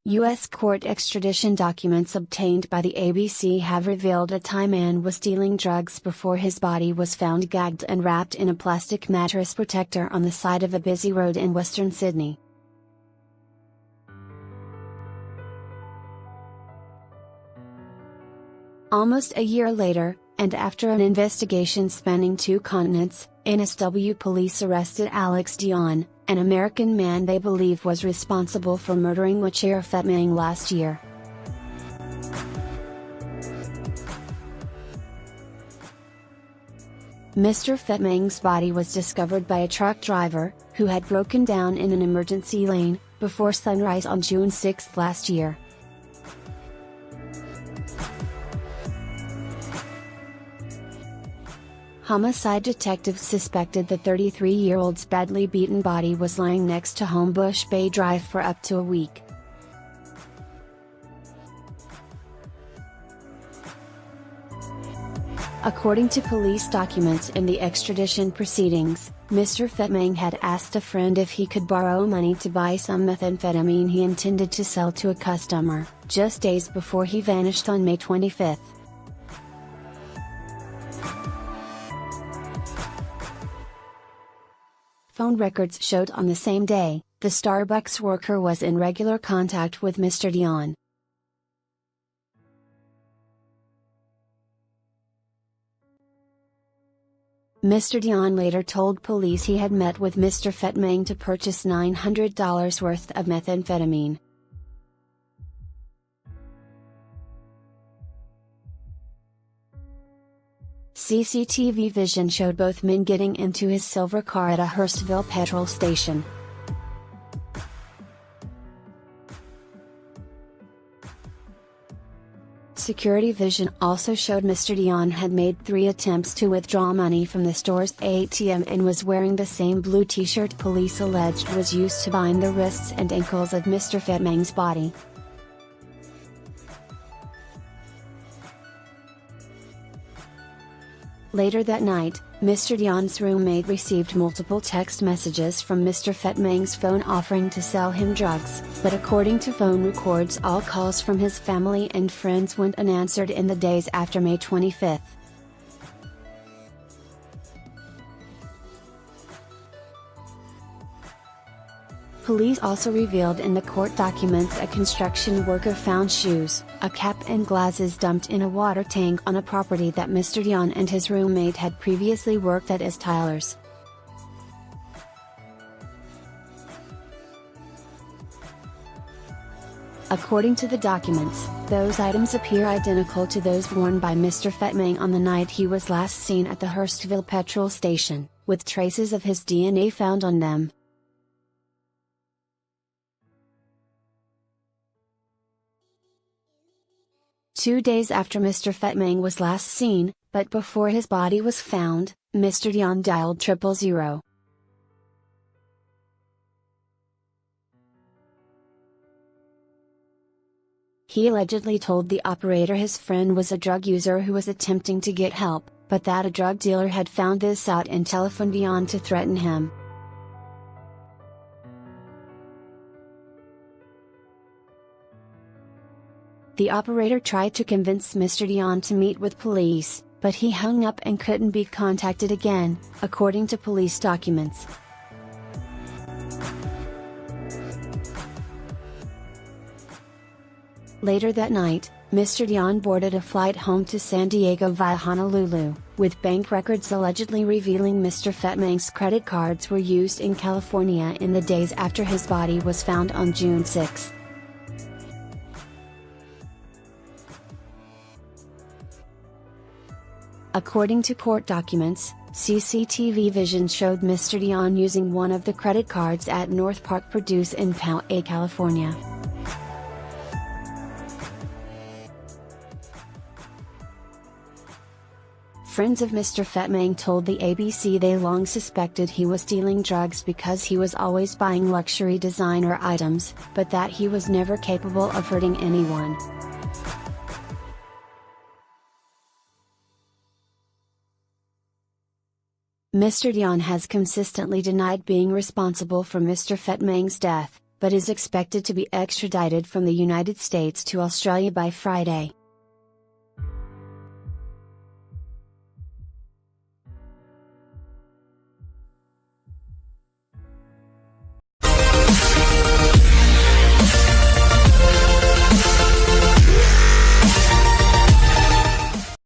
U.S. court extradition documents obtained by the ABC have revealed a Thai man was dealing drugs before his body was found gagged and wrapped in a plastic mattress protector on the side of a busy road in western Sydney. Almost a year later, and after an investigation spanning 2 continents, NSW police arrested Alex Dion, an American man they believe was responsible for murdering Wachir Phetmang last year. Mr. Phetmang's body was discovered by a truck driver, who had broken down in an emergency lane, before sunrise on June 6 last year. Homicide detectives suspected the 33-year-old's badly beaten body was lying next to Homebush Bay Drive for up to a week. According to police documents in the extradition proceedings, Mr. Phetmang had asked a friend if he could borrow money to buy some methamphetamine he intended to sell to a customer, just days before he vanished on May 25. Phone records showed on the same day, the Starbucks worker was in regular contact with Mr. Dion. Mr. Dion later told police he had met with Mr. Phetmang to purchase $900 worth of methamphetamine. CCTV vision showed both men getting into his silver car at a Hurstville petrol station. Security vision also showed Mr. Dion had made 3 attempts to withdraw money from the store's ATM and was wearing the same blue t-shirt police alleged was used to bind the wrists and ankles of Mr. Phetmang's body. Later that night, Mr. Dion's roommate received multiple text messages from Mr. Phetmang's phone offering to sell him drugs, but according to phone records, all calls from his family and friends went unanswered in the days after May 25. Police also revealed in the court documents a construction worker found shoes, a cap and glasses dumped in a water tank on a property that Mr. Dion and his roommate had previously worked at as tilers. According to the documents, those items appear identical to those worn by Mr. Phetmang on the night he was last seen at the Hurstville petrol station, with traces of his DNA found on them. Two days after Mr. Phetmang was last seen, but before his body was found, Mr. Dion dialed 000. He allegedly told the operator his friend was a drug user who was attempting to get help, but that a drug dealer had found this out and telephoned Dion to threaten him. The operator tried to convince Mr. Dion to meet with police, but he hung up and couldn't be contacted again, according to police documents. Later that night, Mr. Dion boarded a flight home to San Diego via Honolulu, with bank records allegedly revealing Mr. Phetmang's credit cards were used in California in the days after his body was found on June 6. According to court documents, CCTV vision showed Mr. Dion using one of the credit cards at North Park Produce in Poway, California. Friends of Mr. Phetmang told the ABC they long suspected he was dealing drugs because he was always buying luxury designer items, but that he was never capable of hurting anyone. Mr. Dion has consistently denied being responsible for Mr. Phet Mang's death, but is expected to be extradited from the United States to Australia by Friday.